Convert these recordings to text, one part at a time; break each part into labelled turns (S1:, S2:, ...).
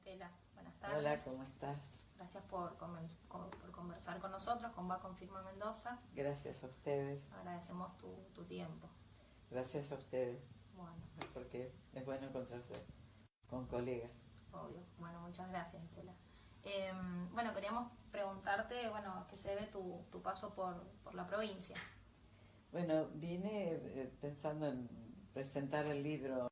S1: Estela, buenas tardes.
S2: Hola, ¿cómo estás?
S1: Gracias por conversar con nosotros, con Va Confirma Mendoza.
S2: Gracias a ustedes.
S1: Agradecemos tu tiempo.
S2: Gracias a ustedes.
S1: Bueno,
S2: porque es bueno encontrarse con colegas.
S1: obvio. Bueno, muchas gracias, Estela. Bueno, queríamos preguntarte, bueno, ¿a qué se debe tu paso por la provincia?
S2: Bueno, vine pensando en presentar el libro.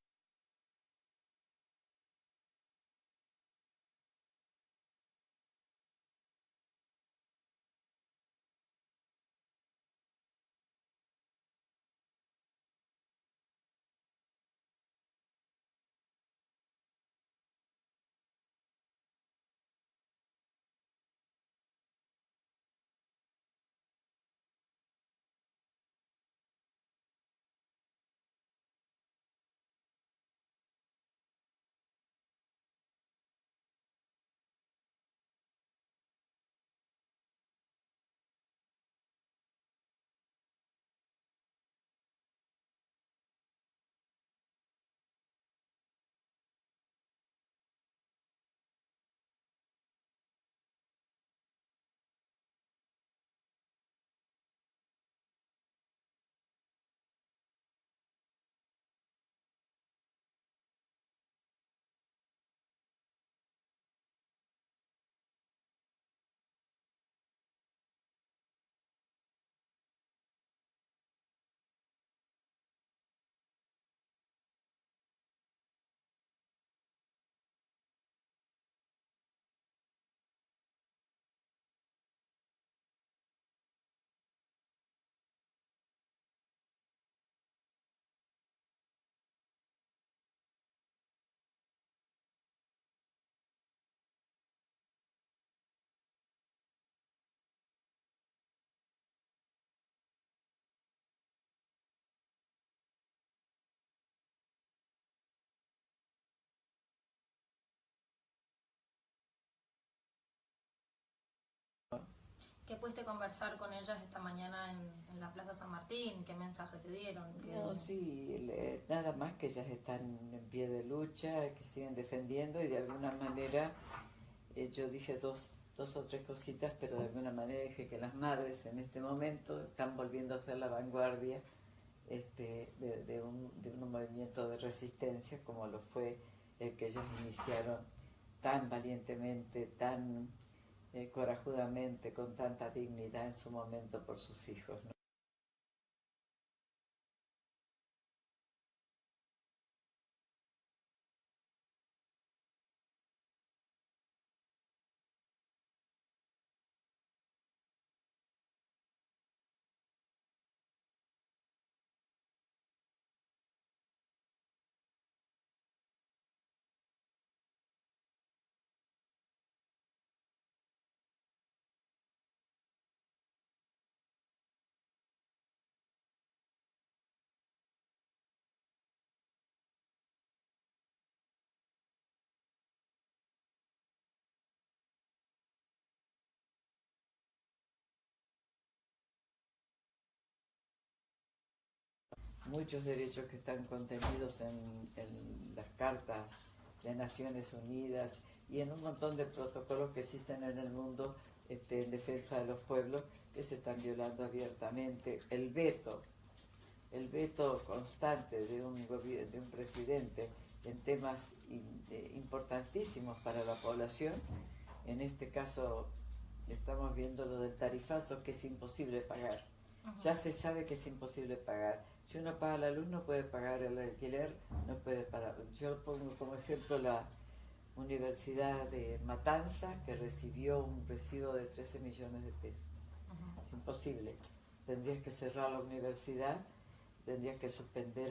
S1: ¿Qué pudiste conversar con ellas esta mañana en la Plaza San Martín? ¿Qué mensaje te dieron?
S2: No, sí, nada más que ellas están en pie de lucha, que siguen defendiendo y de alguna manera yo dije dos o tres cositas, pero de alguna manera dije que las madres en este momento están volviendo a ser la vanguardia de un movimiento de resistencia como lo fue el que ellos iniciaron tan valientemente, tan corajudamente, con tanta dignidad en su momento por sus hijos, ¿no? Muchos derechos que están contenidos en las cartas de Naciones Unidas y en un montón de protocolos que existen en el mundo en defensa de los pueblos que se están violando abiertamente. El veto constante de un presidente en temas importantísimos para la población. En este caso estamos viendo lo del tarifazo, que es imposible pagar. Ya se sabe que es imposible pagar. Si uno paga la luz no puede pagar el alquiler, no puede pagar. Yo pongo como ejemplo la Universidad de Matanza, que recibió un residuo de 13 millones de pesos. Es imposible. Tendrías que cerrar la universidad, tendrías que suspender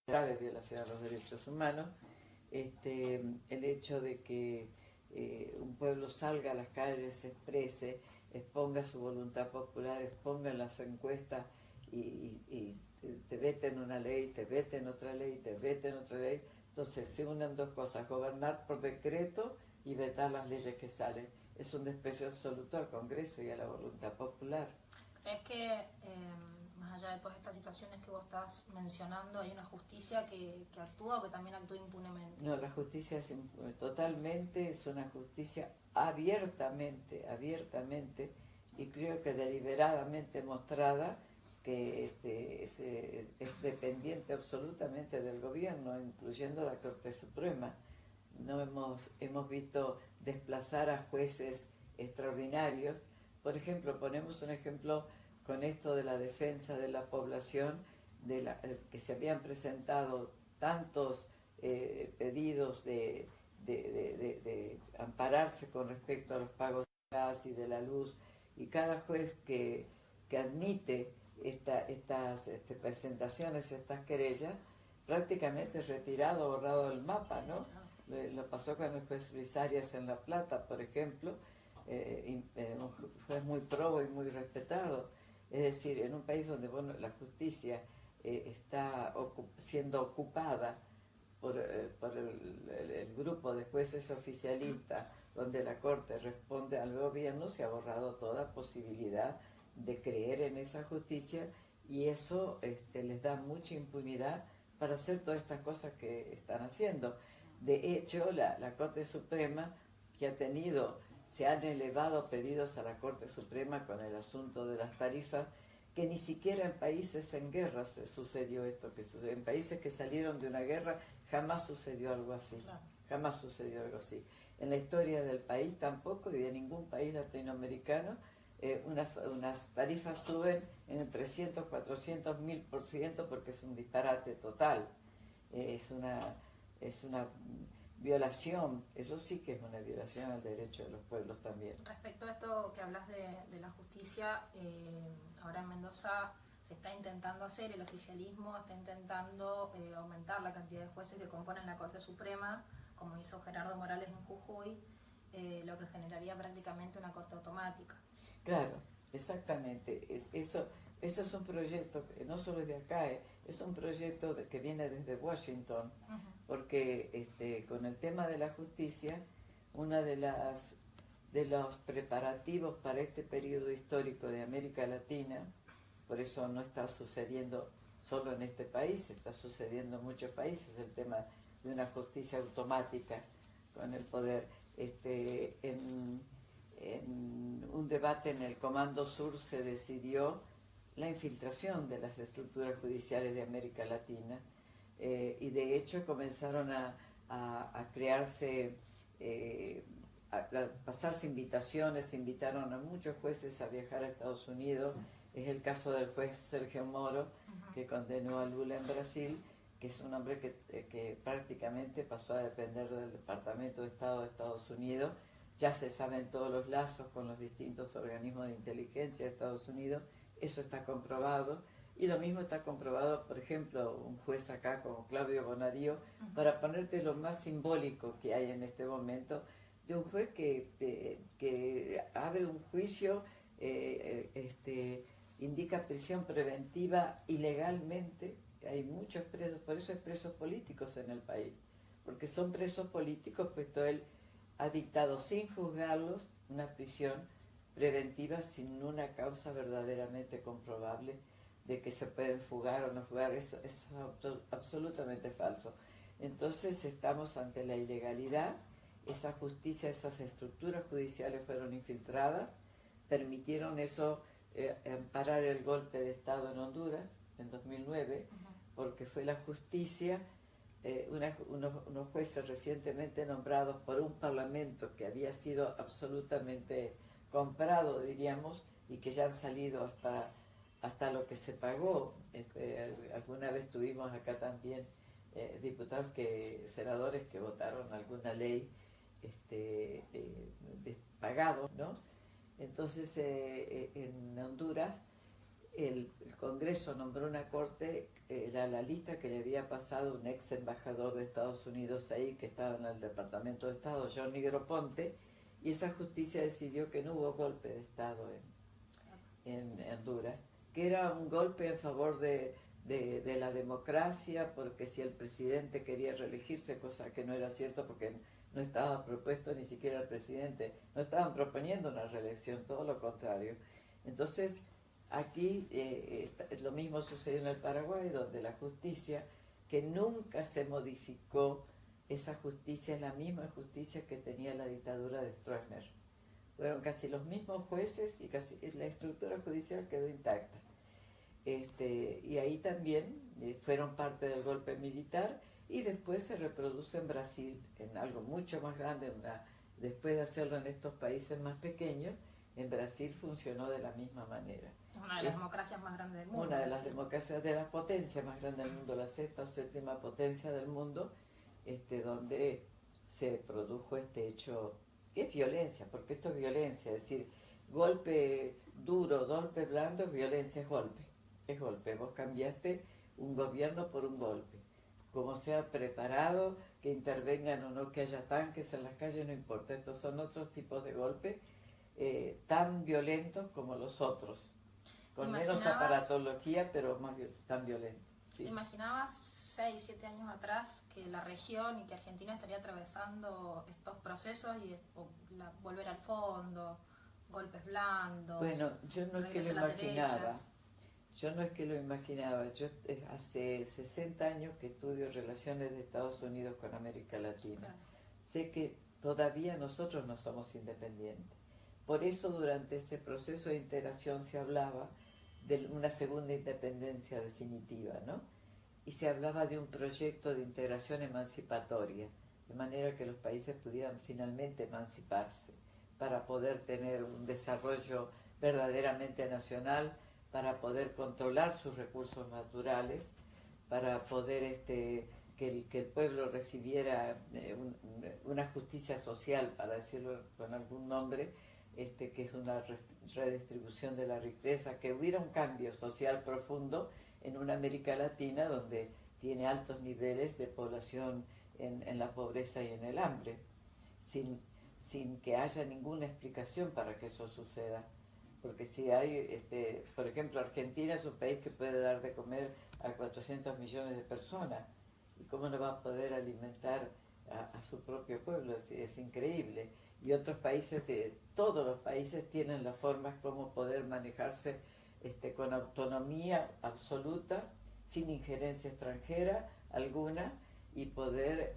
S2: graves violaciones a los derechos humanos, el hecho de que un pueblo salga a las calles, se exprese, exponga su voluntad popular, exponga en las encuestas y te veten una ley, te veten otra ley, te veten otra ley. Entonces se unen dos cosas: gobernar por decreto y vetar las leyes que salen. Es un desprecio absoluto al Congreso y a la voluntad popular.
S1: ¿Crees que, más allá de todas estas situaciones que vos estás mencionando, hay una justicia que actúa o que también actúa impunemente?
S2: No, la justicia es totalmente, es una justicia abiertamente, y creo que deliberadamente mostrada, que es dependiente absolutamente del gobierno, incluyendo la Corte Suprema. No hemos visto desplazar a jueces extraordinarios. Por ejemplo, ponemos un ejemplo con esto de la defensa de la población, que se habían presentado tantos pedidos de ampararse con respecto a los pagos de gas y de la luz, y cada juez que admite estas presentaciones, estas querellas, prácticamente retirado, borrado del mapa, ¿no? Lo pasó con el juez Luis Arias en La Plata, por ejemplo, un juez muy probo y muy respetado. Es decir, en un país donde la justicia está siendo ocupada por el grupo de jueces oficialistas, donde la Corte responde al gobierno, se ha borrado toda posibilidad de creer en esa justicia, y eso les da mucha impunidad para hacer todas estas cosas que están haciendo. De hecho, la Corte Suprema, que se han elevado pedidos a la Corte Suprema con el asunto de las tarifas, que ni siquiera en países en guerra sucedió esto que sucede. En países que salieron de una guerra jamás sucedió algo así. Claro. Jamás sucedió algo así. En la historia del país tampoco, y de ningún país latinoamericano, unas tarifas suben en 300, 400, 1000%, porque es un disparate total. Es una violación, eso sí que es una violación al derecho de los pueblos también.
S1: Respecto a esto que hablas de la justicia, ahora en Mendoza se está intentando hacer, el oficialismo está intentando aumentar la cantidad de jueces que componen la Corte Suprema, como hizo Gerardo Morales en Jujuy, lo que generaría prácticamente una corte automática.
S2: Claro, exactamente. Eso es un proyecto que no solo es de acá, es un proyecto que viene desde Washington, porque con el tema de la justicia, una de los preparativos para este periodo histórico de América Latina, por eso no está sucediendo solo en este país, está sucediendo en muchos países el tema de una justicia automática con el poder. En un debate en el Comando Sur se decidió la infiltración de las estructuras judiciales de América Latina, y de hecho comenzaron a crearse, a pasarse invitaciones, se invitaron a muchos jueces a viajar a Estados Unidos. Es el caso del juez Sergio Moro, que condenó a Lula en Brasil, que es un hombre que prácticamente pasó a depender del Departamento de Estado de Estados Unidos. Ya se saben todos los lazos con los distintos organismos de inteligencia de Estados Unidos, eso está comprobado. Y lo mismo está comprobado, por ejemplo, un juez acá como Claudio Bonadío, para ponerte lo más simbólico que hay en este momento, de un juez que abre un juicio, indica prisión preventiva ilegalmente. Hay muchos presos, por eso hay presos políticos en el país, porque son presos políticos, puesto él ha dictado sin juzgarlos una prisión preventiva sin una causa verdaderamente comprobable de que se pueden fugar o no fugar. Eso es absolutamente falso. Entonces estamos ante la ilegalidad. Esa justicia, esas estructuras judiciales fueron infiltradas, permitieron eso, amparar el golpe de Estado en Honduras en 2009, porque fue la justicia, unos jueces recientemente nombrados por un parlamento que había sido absolutamente comprado, diríamos, y que ya han salido hasta lo que se pagó. Alguna vez tuvimos acá también diputados, senadores que votaron alguna ley pagado, ¿no? Entonces en Honduras el Congreso nombró una corte, era la lista que le había pasado un ex embajador de Estados Unidos ahí, que estaba en el Departamento de Estado, John Negroponte, y esa justicia decidió que no hubo golpe de Estado en Honduras, que era un golpe en favor de la democracia, porque si el presidente quería reelegirse, cosa que no era cierto porque no estaba propuesto ni siquiera el presidente, no estaban proponiendo una reelección, todo lo contrario. Entonces, aquí lo mismo sucedió en el Paraguay, donde la justicia, que nunca se modificó, esa justicia es la misma justicia que tenía la dictadura de Stroessner. Fueron casi los mismos jueces y casi la estructura judicial quedó intacta. Y ahí también fueron parte del golpe militar y después se reproduce en Brasil, en algo mucho más grande, después de hacerlo en estos países más pequeños, en Brasil funcionó de la misma manera.
S1: Una de las democracias más grandes del mundo.
S2: Una de las democracias, de las potencias más grandes del mundo, la sexta o séptima potencia del mundo, donde se produjo este hecho, que es violencia, porque esto es violencia, es decir, golpe duro, golpe blando, violencia es golpe. Es golpe, vos cambiaste un gobierno por un golpe. Como sea preparado, que intervengan o no, que haya tanques en las calles, no importa. Estos son otros tipos de golpes tan violentos como los otros, con menos aparatología, pero tan violentos. Sí.
S1: ¿Imaginabas 6, 7 años atrás que la región y que Argentina estaría atravesando estos procesos y volver al fondo, golpes blandos?
S2: Bueno, yo no es que lo imaginaba. Yo no es que lo imaginaba, yo hace 60 años que estudio relaciones de Estados Unidos con América Latina. Claro. Sé que todavía nosotros no somos independientes. Por eso durante este proceso de integración se hablaba de una segunda independencia definitiva, ¿no? Y se hablaba de un proyecto de integración emancipatoria, de manera que los países pudieran finalmente emanciparse para poder tener un desarrollo verdaderamente nacional, para poder controlar sus recursos naturales, para poder que el pueblo recibiera una justicia social, para decirlo con algún nombre, que es una redistribución de la riqueza, que hubiera un cambio social profundo en una América Latina donde tiene altos niveles de población en la pobreza y en el hambre, sin que haya ninguna explicación para que eso suceda. Porque si hay, por ejemplo, Argentina es un país que puede dar de comer a 400 millones de personas. ¿Y cómo no va a poder alimentar a su propio pueblo? Es increíble. Y otros países, todos los países tienen las formas como poder manejarse con autonomía absoluta, sin injerencia extranjera alguna, y poder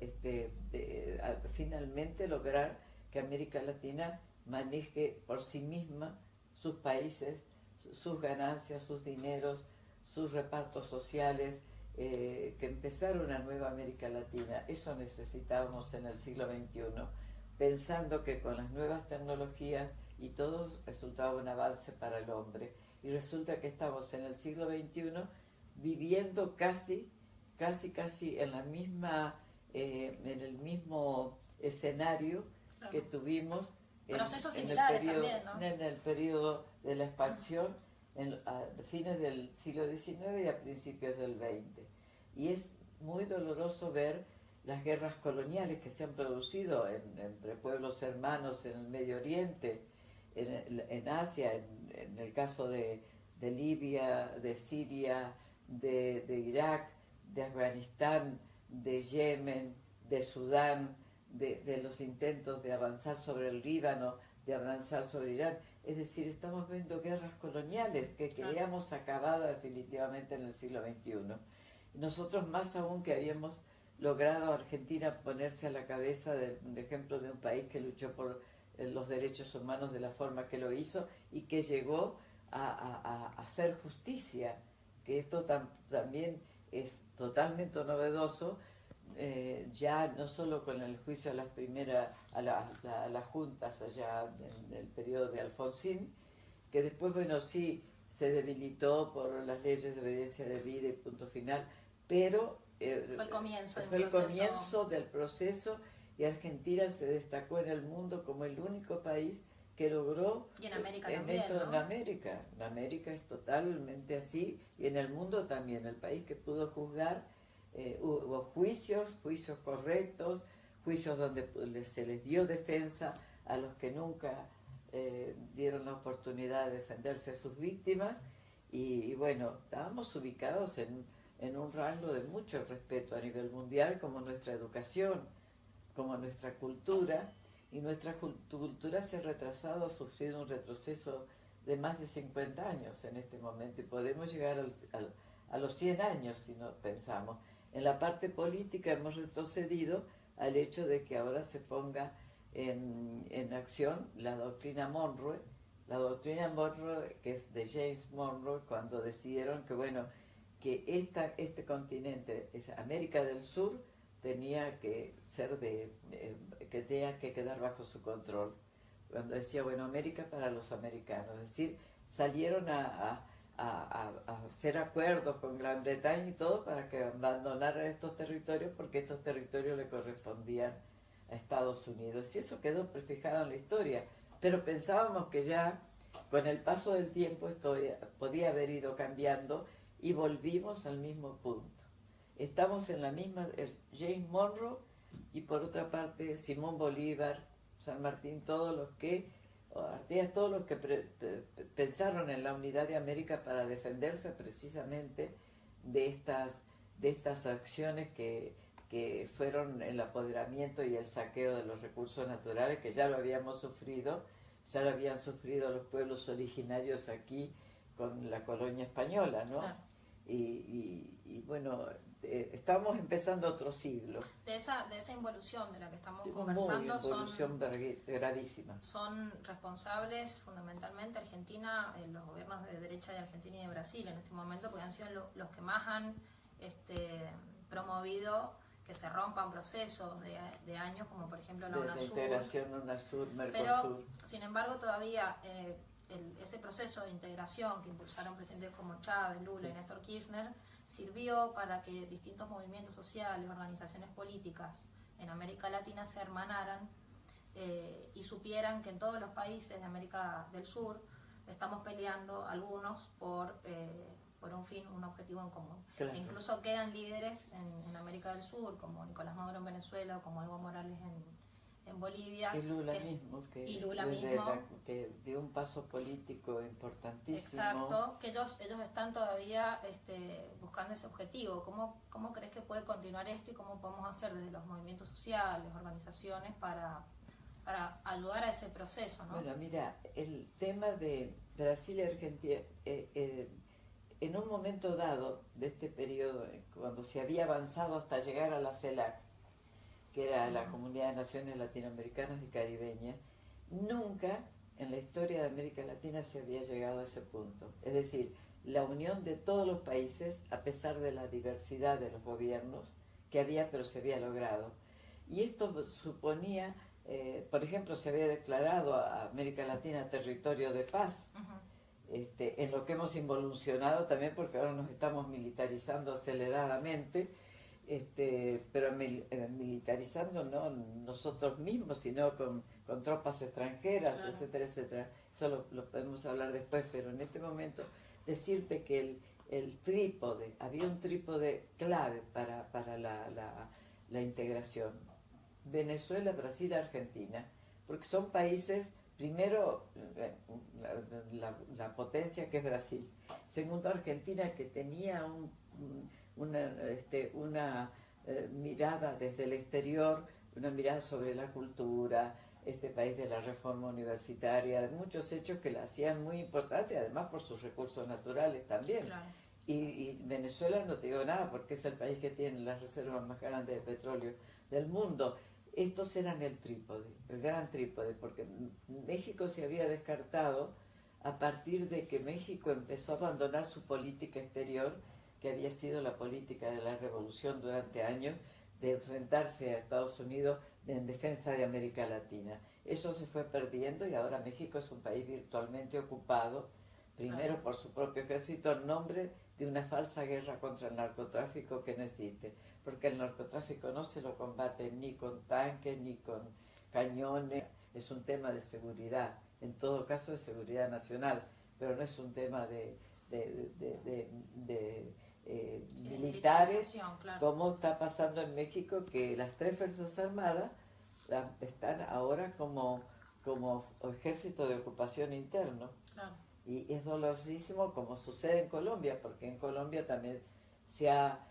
S2: finalmente lograr que América Latina maneje por sí misma sus países, sus ganancias, sus dineros, sus repartos sociales, que empezar una nueva América Latina. Eso necesitábamos en el siglo XXI, pensando que con las nuevas tecnologías y todo resultaba un avance para el hombre. Y resulta que estamos en el siglo XXI viviendo casi en la misma, en el mismo escenario que tuvimos
S1: procesos similares también, ¿no?
S2: En el periodo de la expansión, a fines del siglo XIX y a principios del XX. Y es muy doloroso ver las guerras coloniales que se han producido entre pueblos hermanos en el Medio Oriente, en Asia, en el caso de Libia, de Siria, de Irak, de Afganistán, de Yemen, de Sudán, de los intentos de avanzar sobre el Líbano, de avanzar sobre Irán. Es decir, estamos viendo guerras coloniales que queríamos acabadas definitivamente en el siglo XXI. Y nosotros, más aún, que habíamos logrado Argentina ponerse a la cabeza del ejemplo de un país que luchó por los derechos humanos de la forma que lo hizo y que llegó a hacer justicia, que esto también es totalmente novedoso. Ya no solo con el juicio a las juntas allá en el periodo de Alfonsín, que después, bueno, sí se debilitó por las leyes de obediencia de vida y punto final, pero
S1: fue el comienzo
S2: del proceso, y Argentina se destacó en el mundo como el único país que logró
S1: Y en América
S2: en
S1: también,
S2: esto,
S1: ¿no?
S2: En América es totalmente así, y en el mundo también, el país que pudo juzgar, hubo juicios correctos, juicios donde se les dio defensa a los que nunca dieron la oportunidad de defenderse a sus víctimas, y bueno, estábamos ubicados en un rango de mucho respeto a nivel mundial, como nuestra educación, como nuestra cultura, y nuestra cultura se ha retrasado, ha sufrido un retroceso de más de 50 años en este momento, y podemos llegar a los 100 años si no pensamos. En la parte política hemos retrocedido al hecho de que ahora se ponga en acción la doctrina Monroe, que es de James Monroe, cuando decidieron que, bueno, que este continente, es América del Sur, tenía que ser que tenía que quedar bajo su control. Cuando decía, bueno, América para los americanos, es decir, salieron a hacer acuerdos con Gran Bretaña y todo para que abandonaran estos territorios, porque estos territorios le correspondían a Estados Unidos, y eso quedó prefijado en la historia. Pero pensábamos que ya con el paso del tiempo esto podía haber ido cambiando, y volvimos al mismo punto. Estamos en la misma, James Monroe, y por otra parte Simón Bolívar, San Martín, todos los que pensaron en la unidad de América para defenderse precisamente de estas acciones que fueron el apoderamiento y el saqueo de los recursos naturales, que ya lo habíamos sufrido, ya lo habían sufrido los pueblos originarios aquí con la colonia española, ¿no?
S1: Claro.
S2: Y bueno, estamos empezando otro siglo.
S1: De esa involución de la que estamos conversando,
S2: gravísima.
S1: Son responsables fundamentalmente Argentina, los gobiernos de derecha de Argentina y de Brasil en este momento, porque han sido los que más han promovido que se rompan procesos de años, como por ejemplo la UNASUR.
S2: De integración UNASUR, Mercosur.
S1: Pero, sin embargo, todavía ese proceso de integración que impulsaron presidentes como Chávez, Lula y Néstor Kirchner sirvió para que distintos movimientos sociales, organizaciones políticas en América Latina se hermanaran y supieran que en todos los países de América del Sur estamos peleando algunos por un fin, un objetivo en común.
S2: Claro.
S1: E incluso quedan líderes en América del Sur, como Nicolás Maduro en Venezuela, como Evo Morales en Bolivia.
S2: Y Lula mismo, que dio un paso político importantísimo.
S1: Exacto, que ellos están todavía buscando ese objetivo. ¿Cómo crees que puede continuar esto y cómo podemos hacer desde los movimientos sociales, organizaciones, para ayudar a ese proceso, ¿no?
S2: Bueno, mira, el tema de Brasil y Argentina, en un momento dado de este periodo, cuando se había avanzado hasta llegar a la CELAC, que era la Comunidad de Naciones Latinoamericanas y Caribeñas, nunca en la historia de América Latina se había llegado a ese punto. Es decir, la unión de todos los países, a pesar de la diversidad de los gobiernos que había, pero se había logrado. Y esto suponía, por ejemplo, se había declarado a América Latina territorio de paz, en lo que hemos involucionado también, porque ahora nos estamos militarizando aceleradamente, pero militarizando no nosotros mismos, sino con tropas extranjeras, claro, etcétera, etcétera. Eso lo podemos hablar después, pero en este momento decirte que el trípode, había un trípode clave para la integración: Venezuela, Brasil, Argentina, porque son países, primero la potencia que es Brasil, segundo Argentina, que tenía una mirada desde el exterior, una mirada sobre la cultura, este país de la reforma universitaria, de muchos hechos que la hacían muy importante, además por sus recursos naturales también.
S1: Claro.
S2: Y Venezuela no te digo nada, porque es el país que tiene las reservas más grandes de petróleo del mundo. Estos eran el trípode, el gran trípode, porque México se había descartado a partir de que México empezó a abandonar su política exterior, que había sido la política de la revolución durante años, de enfrentarse a Estados Unidos en defensa de América Latina. Eso se fue perdiendo, y ahora México es un país virtualmente ocupado, primero por su propio ejército, en nombre de una falsa guerra contra el narcotráfico que no existe, porque el narcotráfico no se lo combate ni con tanques ni con cañones, es un tema de seguridad, en todo caso de seguridad nacional, pero no es un tema de militares,
S1: claro.
S2: como está pasando en México, que las tres Fuerzas Armadas están ahora como ejército de ocupación interno.
S1: Claro.
S2: Y es dolorosísimo como sucede en Colombia, porque en Colombia también se ha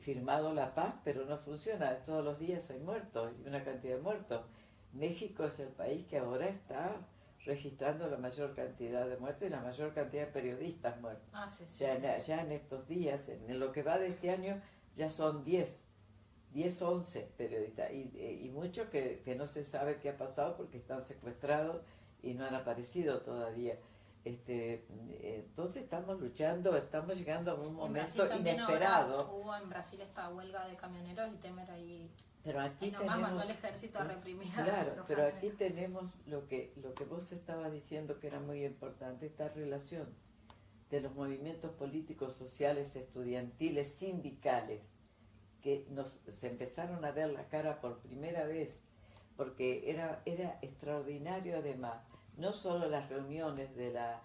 S2: firmado la paz, pero no funciona. Todos los días hay muertos y una cantidad de muertos. México es el país que ahora está registrando la mayor cantidad de muertos y la mayor cantidad de periodistas muertos.
S1: Sí.
S2: Ya en estos días, en lo que va de este año, ya son 10 o 11 periodistas y muchos que no se sabe qué ha pasado porque están secuestrados y no han aparecido todavía. Entonces estamos luchando, estamos llegando a un momento inesperado.
S1: Hubo en Brasil esta huelga de camioneros y Temer ahí,
S2: pero aquí
S1: nomás
S2: tenemos,
S1: mandó al ejército a reprimir.
S2: Claro, pero aquí tenemos lo que vos estabas diciendo que era muy importante, esta relación de los movimientos políticos, sociales, estudiantiles, sindicales, que se empezaron a ver la cara por primera vez, porque era extraordinario además, no solo las reuniones de la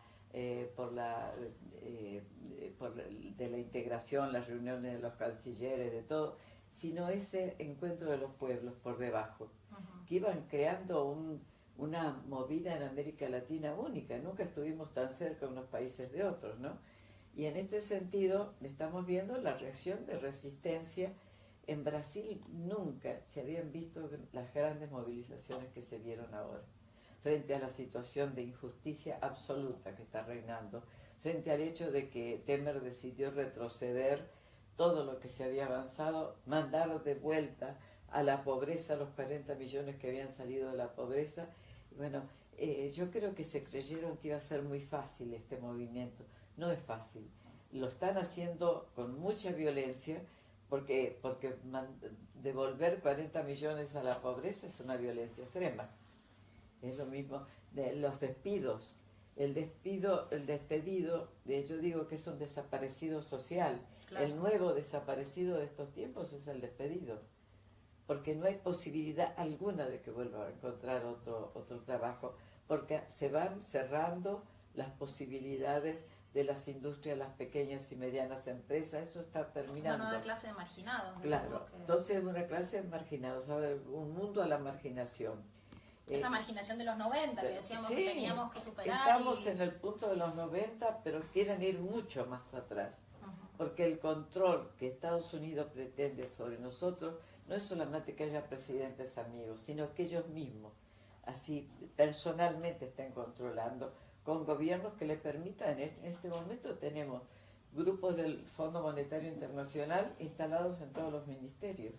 S2: integración, las reuniones de los cancilleres, de todo, sino ese encuentro de los pueblos por debajo, que iban creando una movida en América Latina única. Nunca estuvimos tan cerca unos países de otros, ¿no? Y en este sentido estamos viendo la reacción de resistencia. En Brasil nunca se habían visto las grandes movilizaciones que se vieron ahora, frente a la situación de injusticia absoluta que está reinando, frente al hecho de que Temer decidió retroceder todo lo que se había avanzado, mandar de vuelta a la pobreza los 40 millones que habían salido de la pobreza. Bueno, yo creo que se creyeron que iba a ser muy fácil este movimiento. No es fácil. Lo están haciendo con mucha violencia, porque devolver 40 millones a la pobreza es una violencia extrema. Es lo mismo de los despidos. El despedido, yo digo que es un desaparecido social. Claro. El nuevo desaparecido de estos tiempos es el despedido, porque no hay posibilidad alguna de que vuelva a encontrar otro trabajo, porque se van cerrando las posibilidades de las industrias, las pequeñas y medianas empresas. Eso está terminando.
S1: Una nueva clase de marginados.
S2: Claro, entonces una clase de marginados, a ver, un mundo a la marginación.
S1: Esa marginación de los 90, que decíamos que teníamos que superar.
S2: Estamos en el punto de los 90, pero quieren ir mucho más atrás, porque el control que Estados Unidos pretende sobre nosotros no es solamente que haya presidentes amigos, sino que ellos mismos, así personalmente, estén controlando, con gobiernos que les permitan. En este momento tenemos grupos del Fondo Monetario Internacional instalados en todos los ministerios.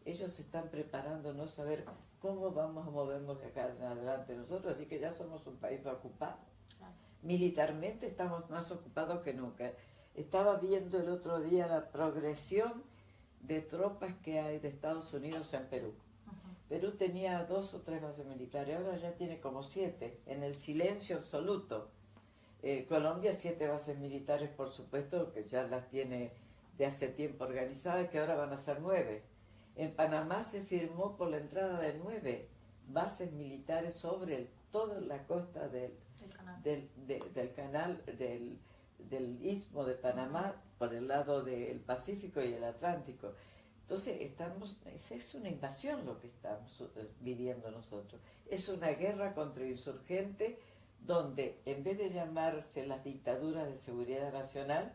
S2: Ellos están preparándonos a ver cómo vamos a movernos de acá en adelante nosotros, así que ya somos un país ocupado. Militarmente estamos más ocupados que nunca. Estaba viendo el otro día la progresión de tropas que hay de Estados Unidos en Perú. Perú tenía 2 o 3 bases militares, ahora ya tiene como 7, en el silencio absoluto. Colombia 7 bases militares, por supuesto, que ya las tiene de hace tiempo organizadas, que ahora van a ser 9. En Panamá se firmó por la entrada de 9 bases militares sobre toda la costa del canal, del istmo de Panamá, por el lado del Pacífico y el Atlántico. Entonces es una invasión lo que estamos viviendo nosotros. Es una guerra contra insurgentes donde en vez de llamarse las dictaduras de seguridad nacional,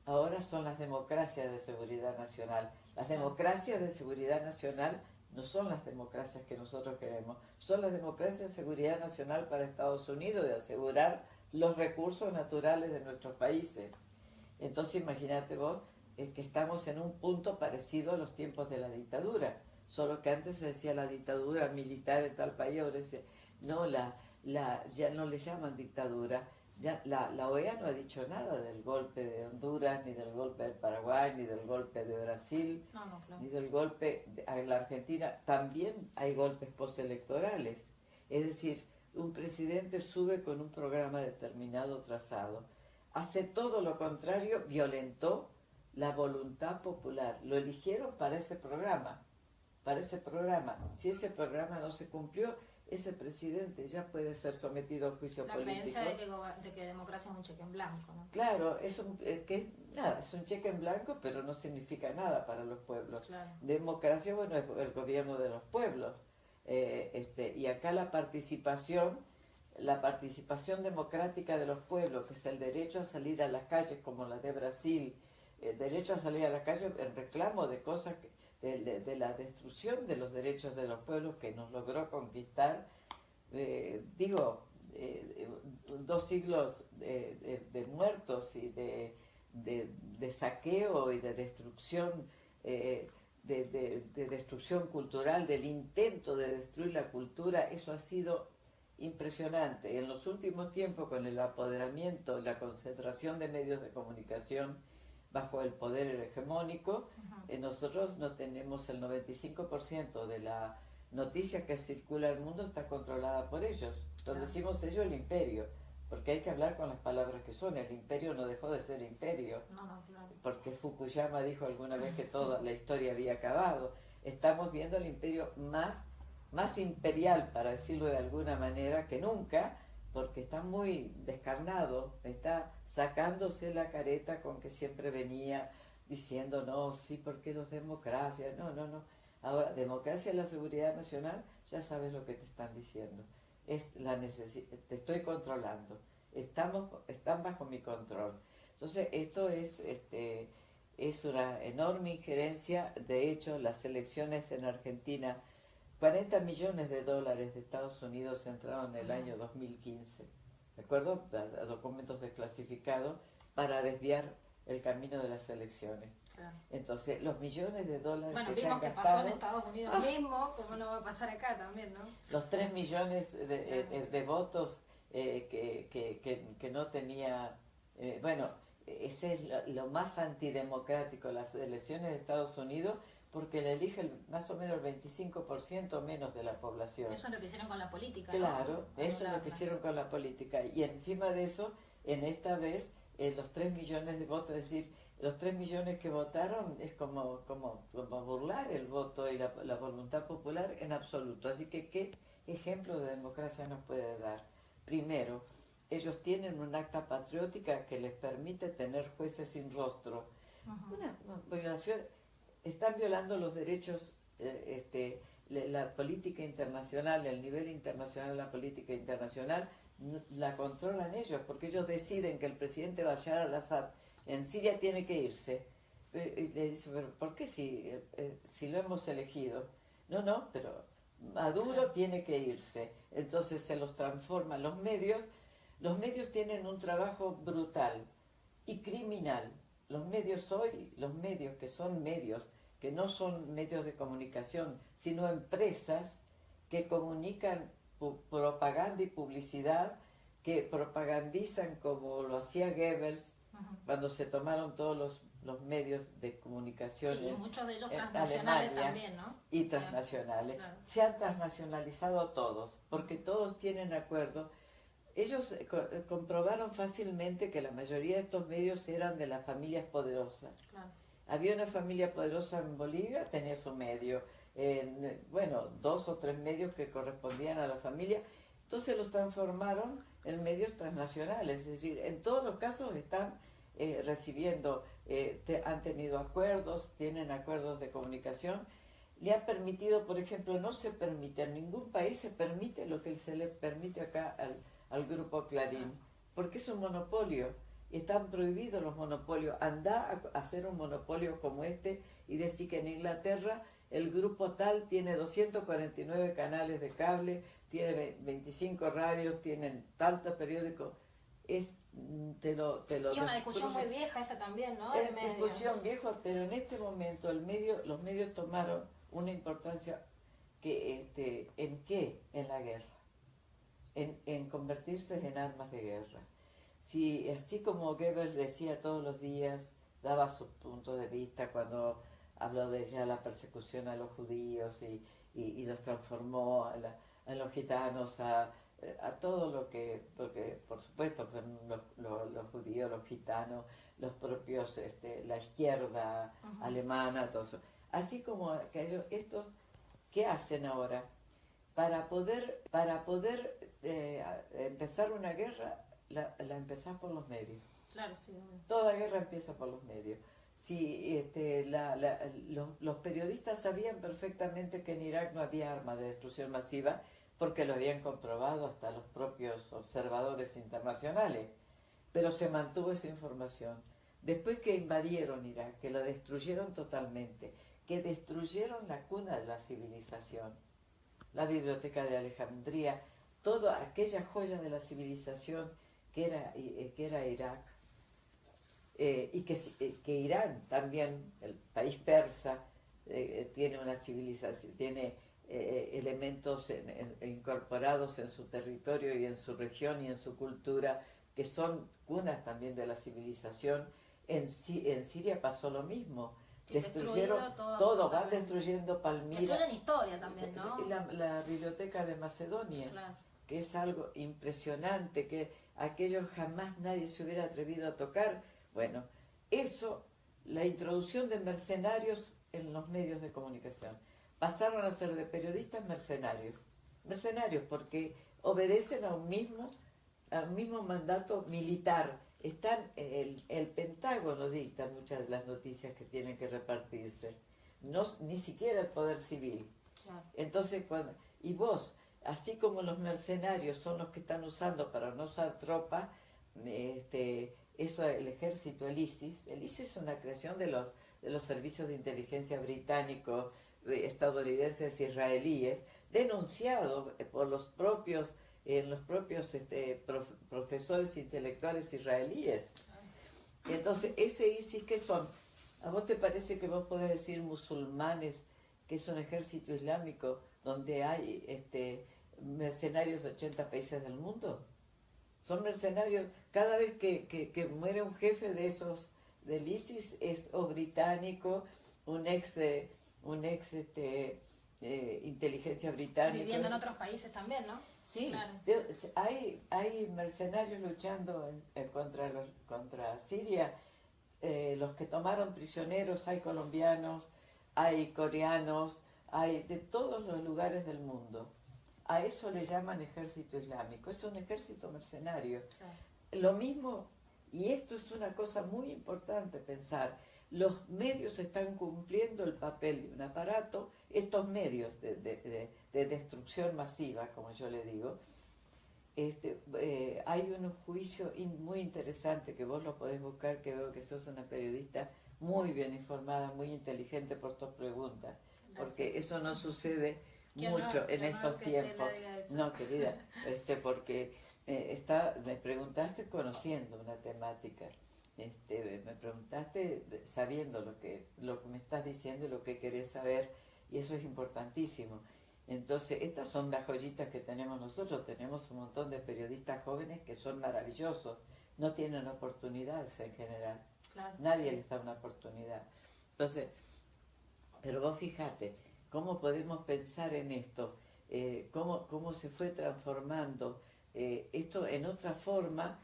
S2: ahora son las democracias de seguridad nacional. Las democracias de seguridad nacional no son las democracias que nosotros queremos, son las democracias de seguridad nacional para Estados Unidos, de asegurar los recursos naturales de nuestros países. Entonces imagínate vos que estamos en un punto parecido a los tiempos de la dictadura, solo que antes se decía la dictadura militar en tal país, ahora dice, no, ya no le llaman dictadura. Ya la OEA no ha dicho nada del golpe de Honduras, ni del golpe del Paraguay, ni del golpe de Brasil,
S1: claro,
S2: ni del golpe en la Argentina. También hay golpes postelectorales. Es decir, un presidente sube con un programa determinado trazado. Hace todo lo contrario, violentó la voluntad popular. Lo eligieron para ese programa. Si ese programa no se cumplió, ese presidente ya puede ser sometido a juicio político.
S1: La creencia de que democracia es un cheque en blanco, ¿no?
S2: Claro, es un cheque en blanco, pero no significa nada para los pueblos.
S1: Claro.
S2: Democracia, bueno, es el gobierno de los pueblos. Y acá la participación democrática de los pueblos, que es el derecho a salir a las calles, como la de Brasil, el derecho a salir a la calle en reclamo de cosas, de la destrucción de los derechos de los pueblos que nos logró conquistar, 2 siglos de muertos y de saqueo y de destrucción, de destrucción cultural, del intento de destruir la cultura. Eso ha sido impresionante. En los últimos tiempos, con el apoderamiento, la concentración de medios de comunicación bajo el poder hegemónico, nosotros no tenemos el 95% de la noticia que circula en el mundo está controlada por ellos. Cuando decimos ellos, el imperio, porque hay que hablar con las palabras que son. El imperio no dejó de ser imperio,
S1: claro.
S2: Porque Fukuyama dijo alguna vez que toda la historia había acabado. Estamos viendo el imperio más imperial, para decirlo de alguna manera, que nunca, porque está muy descarnado, está sacándose la careta con que siempre venía diciendo, no, sí, porque los democracias, no. Ahora, democracia y la seguridad nacional, ya sabes lo que te están diciendo. Es la te estoy controlando, están bajo mi control. Entonces, esto es una enorme injerencia. De hecho, las elecciones en Argentina, $40 millones de Estados Unidos entraron en el año 2015, ¿de acuerdo? A documentos desclasificados para desviar el camino de las elecciones.
S1: Claro.
S2: Entonces, los millones de dólares
S1: que
S2: se han gastado...
S1: pasó en Estados Unidos mismo, como no va a pasar acá también, ¿no?
S2: Los 3 millones de votos que no tenía... ese es lo más antidemocrático, las elecciones de Estados Unidos, porque le eligen más o menos el 25% menos de la población.
S1: Eso es lo que hicieron con la política,
S2: claro,
S1: ¿no?
S2: Eso es lo que hicieron con la política. Y encima de eso, en esta vez, los 3 millones de votos, es decir, los 3 millones que votaron es como burlar el voto y la voluntad popular en absoluto. Así que, ¿qué ejemplo de democracia nos puede dar? Primero, ellos tienen un acta patriótica que les permite tener jueces sin rostro. Una violación, están violando los derechos, la política internacional, el nivel internacional de la política internacional, la controlan ellos, porque ellos deciden que el presidente Bashar al-Assad en Siria tiene que irse. Y le dice, pero ¿por qué si lo hemos elegido? No, pero Maduro tiene que irse. Entonces se los transforman los medios. Los medios tienen un trabajo brutal y criminal. Los medios hoy, que son medios, que no son medios de comunicación, sino empresas que comunican propaganda y publicidad, que propagandizan como lo hacía Goebbels, cuando se tomaron todos los medios de comunicación.
S1: Sí, y muchos de ellos transnacionales
S2: Alemania,
S1: también, ¿no?
S2: Y transnacionales.
S1: Claro.
S2: Se han transnacionalizado todos, porque todos tienen acuerdo. Ellos comprobaron fácilmente que la mayoría de estos medios eran de las familias poderosas.
S1: Claro.
S2: Había una familia poderosa en Bolivia, tenía su medio. 2 o 3 medios que correspondían a la familia. Entonces los transformaron en medios transnacionales. Es decir, en todos los casos están recibiendo, han tenido acuerdos, tienen acuerdos de comunicación. Le ha permitido, por ejemplo, no se permite, en ningún país se permite lo que se le permite acá al grupo Clarín, porque es un monopolio. Están prohibidos los monopolios. Anda a hacer un monopolio como este y decir que en Inglaterra el grupo tal tiene 249 canales de cable, tiene 25 radios, tienen tantos periódicos. Te lo
S1: y una discusión muy vieja esa también, ¿no?
S2: Es discusión vieja, pero en este momento los medios tomaron una importancia que ¿en qué? En la guerra, en convertirse en armas de guerra. Si, así como Goebbels decía todos los días, daba su punto de vista cuando habló de ya la persecución a los judíos y los transformó a los gitanos, a todo lo que, porque por supuesto fueron los judíos, los gitanos, los propios, la izquierda alemana, todo eso. Así como aquellos, estos, ¿qué hacen ahora? para poder empezar una guerra, la empezás por los medios.
S1: Claro, sí.
S2: Toda guerra empieza por los medios. Si los periodistas sabían perfectamente que en Irak no había armas de destrucción masiva, porque lo habían comprobado hasta los propios observadores internacionales, pero se mantuvo esa información. Después que invadieron Irak, que lo destruyeron totalmente, que destruyeron la cuna de la civilización, la biblioteca de Alejandría, toda aquella joya de la civilización que era Irak, y que Irán también, el país persa, tiene una civilización, tiene elementos incorporados en su territorio y en su región y en su cultura, que son cunas también de la civilización. En Siria pasó lo mismo.
S1: Sí,
S2: destruyeron todo, van destruyendo Palmira.
S1: Destruyen historia también, ¿no?
S2: La biblioteca de Macedonia,
S1: claro,
S2: que es algo impresionante, que aquello jamás nadie se hubiera atrevido a tocar. Bueno, eso, la introducción de mercenarios en los medios de comunicación. Pasaron a ser de periodistas mercenarios. Mercenarios porque obedecen a un mismo mandato militar. El Pentágono dicta muchas de las noticias que tienen que repartirse. Ni siquiera el poder civil.
S1: claro.
S2: Entonces, y vos, así como los mercenarios son los que están usando para no usar tropa, eso el ejército, el ISIS es una creación de los servicios de inteligencia británicos, estadounidenses, israelíes, denunciado por los propios profesores intelectuales israelíes. Entonces, ese ISIS, ¿qué son? ¿A vos te parece que vos podés decir musulmanes, que es un ejército islámico donde hay mercenarios de 80 países del mundo? Son mercenarios. Cada vez que muere un jefe de esos del ISIS es o británico, un ex inteligencia británica.
S1: Y viviendo en otros países también, ¿no?
S2: Sí,
S1: claro.
S2: Hay mercenarios luchando contra Siria. Los que tomaron prisioneros, hay colombianos, hay coreanos, hay de todos los lugares del mundo. A eso le llaman ejército islámico, es un ejército mercenario.
S1: Claro.
S2: Lo mismo, y esto es una cosa muy importante pensar, los medios están cumpliendo el papel de un aparato, estos medios de destrucción masiva, como yo le digo. Hay un juicio muy interesante que vos lo podés buscar, que veo que sos una periodista muy bien informada, muy inteligente por tus preguntas, porque eso no sucede mucho en estos tiempos. No, querida, porque me preguntaste conociendo una temática, me preguntaste sabiendo lo que me estás diciendo y lo que querés saber, y eso es importantísimo. Entonces, estas son las joyitas que tenemos nosotros. Tenemos un montón de periodistas jóvenes que son maravillosos, no tienen oportunidades en general.
S1: Claro,
S2: Nadie
S1: sí.
S2: les da una oportunidad. Entonces, pero vos fíjate, ¿cómo podemos pensar en esto? ¿Cómo se fue transformando esto en otras formas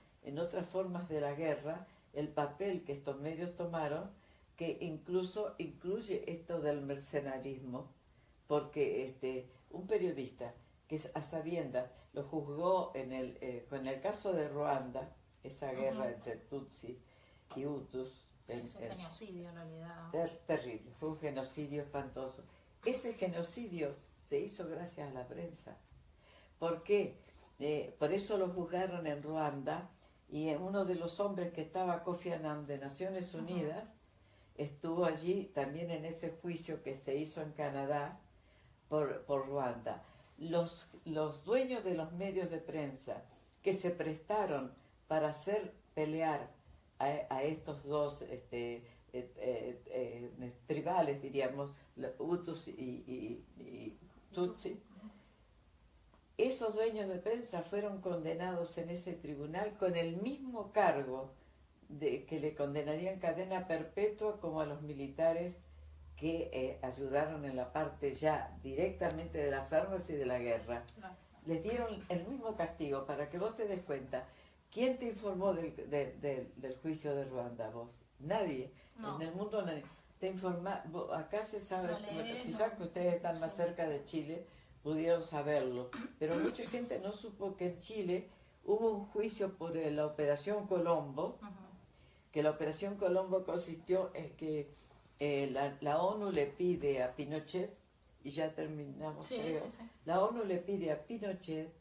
S2: de la guerra, el papel que estos medios tomaron, que incluso incluye esto del mercenarismo, porque un periodista que a sabiendas lo juzgó con el caso de Ruanda, esa guerra entre Tutsi y Hutus.
S1: Es un genocidio en realidad.
S2: Terrible, fue un genocidio espantoso. Ese genocidio se hizo gracias a la prensa. ¿Por qué? Por eso lo juzgaron en Ruanda, y uno de los hombres que estaba, Kofi Annan, de Naciones Unidas, estuvo allí también en ese juicio que se hizo en Canadá por Ruanda. Los dueños de los medios de prensa que se prestaron para hacer pelear a estos dos tribales, diríamos, Hutus y Tutsi, esos dueños de prensa fueron condenados en ese tribunal con el mismo cargo que le condenarían cadena perpetua como a los militares que ayudaron en la parte ya directamente de las armas y de la guerra.
S1: Claro.
S2: Les dieron el mismo castigo, para que vos te des cuenta. ¿Quién te informó del juicio de Ruanda, vos? Nadie.
S1: No.
S2: En el mundo nadie. Te informa, acá se sabe,
S1: No lees,
S2: quizás
S1: no.
S2: que ustedes están más
S1: Sí.
S2: cerca de Chile, pudieron saberlo, pero mucha gente no supo que en Chile hubo un juicio por la Operación Colombo, que la Operación Colombo consistió en que la ONU le pide a Pinochet, y ya terminamos, creo, la ONU le pide a Pinochet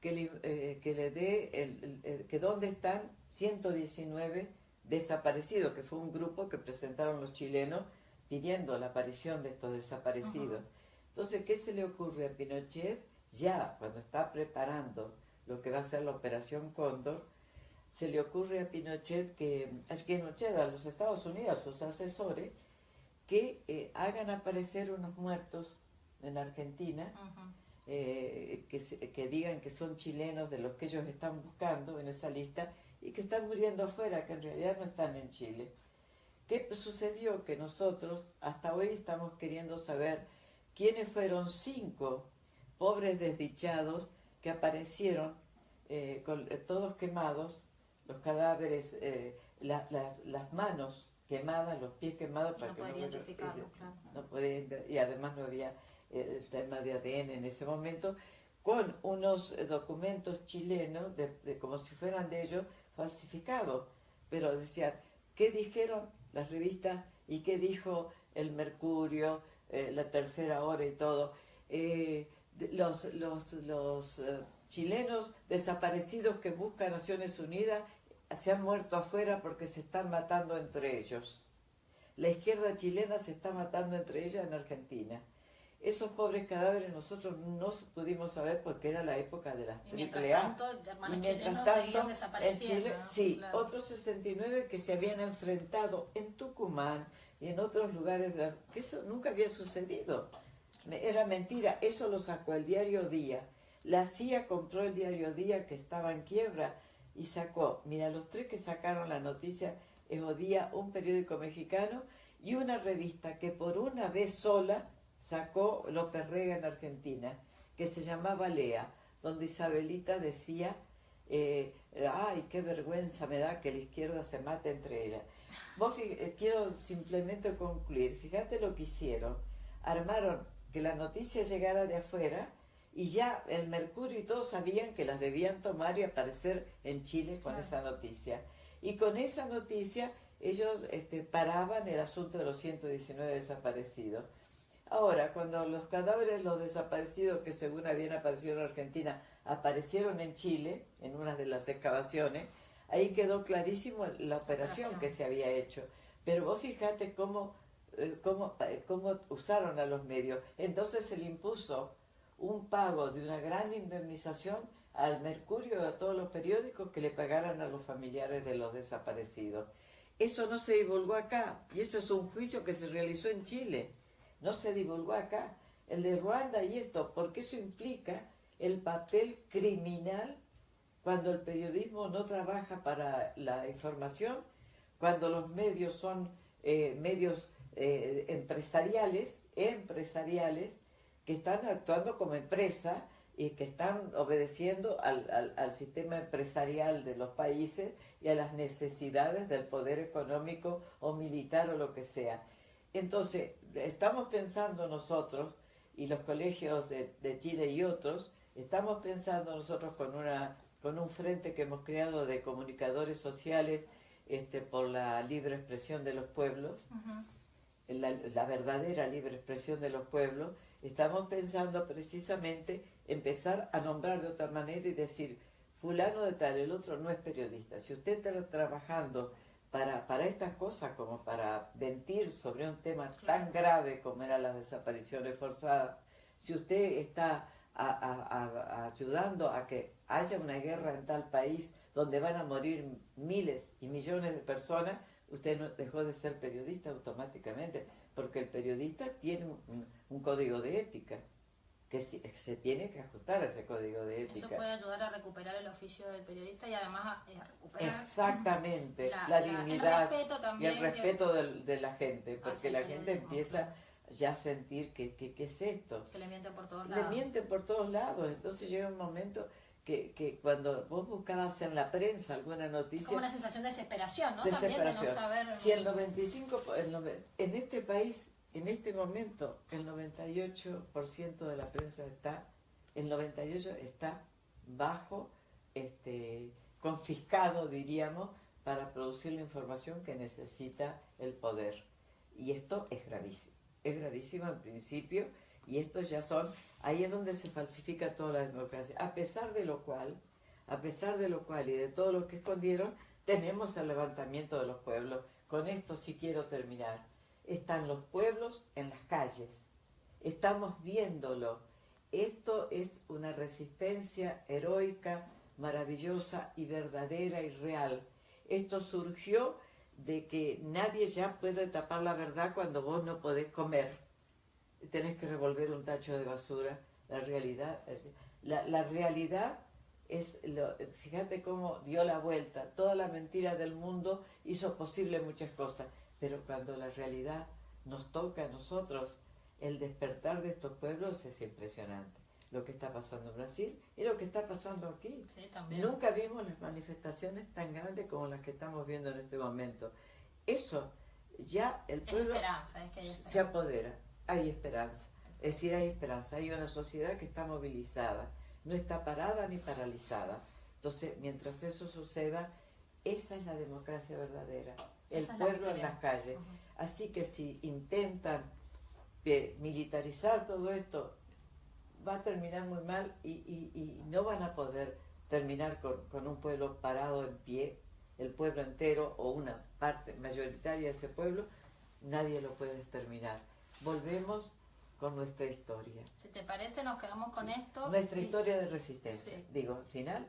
S2: que le dé, que dónde están 119 desaparecidos, que fue un grupo que presentaron los chilenos pidiendo la aparición de estos desaparecidos. Entonces, ¿qué se le ocurre a Pinochet? Ya, cuando está preparando lo que va a ser la Operación Cóndor, se le ocurre a Pinochet a los Estados Unidos, a sus asesores, que hagan aparecer unos muertos en Argentina, que digan que son chilenos de los que ellos están buscando en esa lista y que están muriendo afuera, que en realidad no están en Chile. ¿Qué sucedió? Que nosotros hasta hoy estamos queriendo saber quiénes fueron 5 pobres desdichados que aparecieron todos quemados, los cadáveres, las manos quemadas, los pies quemados, para que no
S1: identificarlos,
S2: no podía, y además no había el tema de ADN en ese momento, con unos documentos chilenos, como si fueran de ellos, falsificados. Pero decían, ¿qué dijeron las revistas y qué dijo el Mercurio, la Tercera Hora y todo? Los chilenos desaparecidos que busca Naciones Unidas se han muerto afuera porque se están matando entre ellos. La izquierda chilena se está matando entre ellas en Argentina. Esos pobres cadáveres nosotros no pudimos saber porque era la época de las AAA. Y mientras tanto, en Chile, sí, claro. Otros 69 que se habían enfrentado en Tucumán y en otros lugares, que eso nunca había sucedido. Era mentira, eso lo sacó el diario Día. La CIA compró el diario Día, que estaba en quiebra, y sacó, mira, los 3 que sacaron la noticia es Día, un periódico mexicano, y una revista que por una vez sola sacó López Rega en Argentina, que se llamaba Lea, donde Isabelita decía, ay, qué vergüenza me da que la izquierda se mate entre ellas. Quiero simplemente concluir, fíjate lo que hicieron, armaron que la noticia llegara de afuera, y ya el Mercurio y todos sabían que las debían tomar y aparecer en Chile con esa noticia. Y con esa noticia ellos paraban el asunto de los 119 desaparecidos. Ahora, cuando los cadáveres de los desaparecidos, que según habían aparecido en Argentina, aparecieron en Chile, en una de las excavaciones, ahí quedó clarísimo la operación que se había hecho. Pero vos fíjate cómo usaron a los medios. Entonces se le impuso un pago de una gran indemnización al Mercurio y a todos los periódicos que le pagaran a los familiares de los desaparecidos. Eso no se divulgó acá, y eso es un juicio que se realizó en Chile. No se divulgó acá. El de Ruanda y esto, porque eso implica el papel criminal cuando el periodismo no trabaja para la información, cuando los medios son medios empresariales, que están actuando como empresa y que están obedeciendo al sistema empresarial de los países y a las necesidades del poder económico o militar o lo que sea. Entonces, estamos pensando nosotros, y los colegios de Chile y otros, estamos pensando nosotros con un frente que hemos creado de comunicadores sociales por la libre expresión de los pueblos, la verdadera libre expresión de los pueblos. Estamos pensando precisamente empezar a nombrar de otra manera y decir, fulano de tal, el otro no es periodista. Si usted está trabajando para estas cosas, como para mentir sobre un tema tan grave como eran las desapariciones forzadas, si usted está ayudando a que haya una guerra en tal país donde van a morir miles y millones de personas, usted no dejó de ser periodista automáticamente, porque el periodista tiene un código de ética que se tiene que ajustar a ese código de ética.
S1: Eso puede ayudar a recuperar el oficio del periodista y además a recuperar
S2: exactamente la dignidad
S1: el respeto
S2: y el respeto de la gente, porque la gente empieza ya a sentir que ¿qué es esto?
S1: Que le mienten por todos lados.
S2: Le mienten por todos lados, entonces llega un momento que cuando vos buscabas en la prensa alguna noticia...
S1: Como una sensación de desesperación, ¿no?
S2: Desesperación.
S1: También de no saber...
S2: Si el 95... en este país en este momento el 98% de la prensa el 98% está bajo, confiscado, diríamos, para producir la información que necesita el poder. Y esto es gravísimo en principio, y estos ya son, ahí es donde se falsifica toda la democracia. A pesar de lo cual y de todo lo que escondieron, tenemos el levantamiento de los pueblos. Con esto sí quiero terminar. Están los pueblos en las calles, estamos viéndolo. Esto es una resistencia heroica, maravillosa y verdadera y real. Esto surgió de que nadie ya puede tapar la verdad cuando vos no podés comer. Tenés que revolver un tacho de basura. La realidad es, fíjate cómo dio la vuelta. Toda la mentira del mundo hizo posible muchas cosas. Pero cuando la realidad nos toca a nosotros, el despertar de estos pueblos es impresionante. Lo que está pasando en Brasil y lo que está pasando aquí.
S1: Sí, también.
S2: Nunca vimos las manifestaciones tan grandes como las que estamos viendo en este momento. Eso, ya el pueblo
S1: es que hay esperanza.
S2: Se apodera. Hay esperanza. Es decir, hay esperanza. Hay una sociedad que está movilizada. No está parada ni paralizada. Entonces, mientras eso suceda, esa es la democracia verdadera. El pueblo en las calles. Así que si intentan militarizar todo esto, va a terminar muy mal y no van a poder terminar con un pueblo parado en pie, el pueblo entero o una parte mayoritaria de ese pueblo, nadie lo puede exterminar. Volvemos con nuestra historia.
S1: Si te parece, nos quedamos con esto.
S2: Nuestra historia de resistencia.
S1: Sí.
S2: Digo, al final,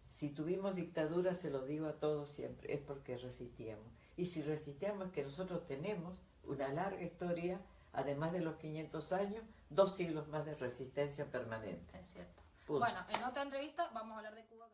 S2: si tuvimos dictadura, se lo digo a todos siempre, es porque resistíamos. Y si resistíamos es que nosotros tenemos una larga historia, además de los 500 años, 2 siglos más de resistencia permanente.
S1: Es cierto.
S2: Punto.
S1: Bueno, en otra entrevista vamos a hablar de Cuba.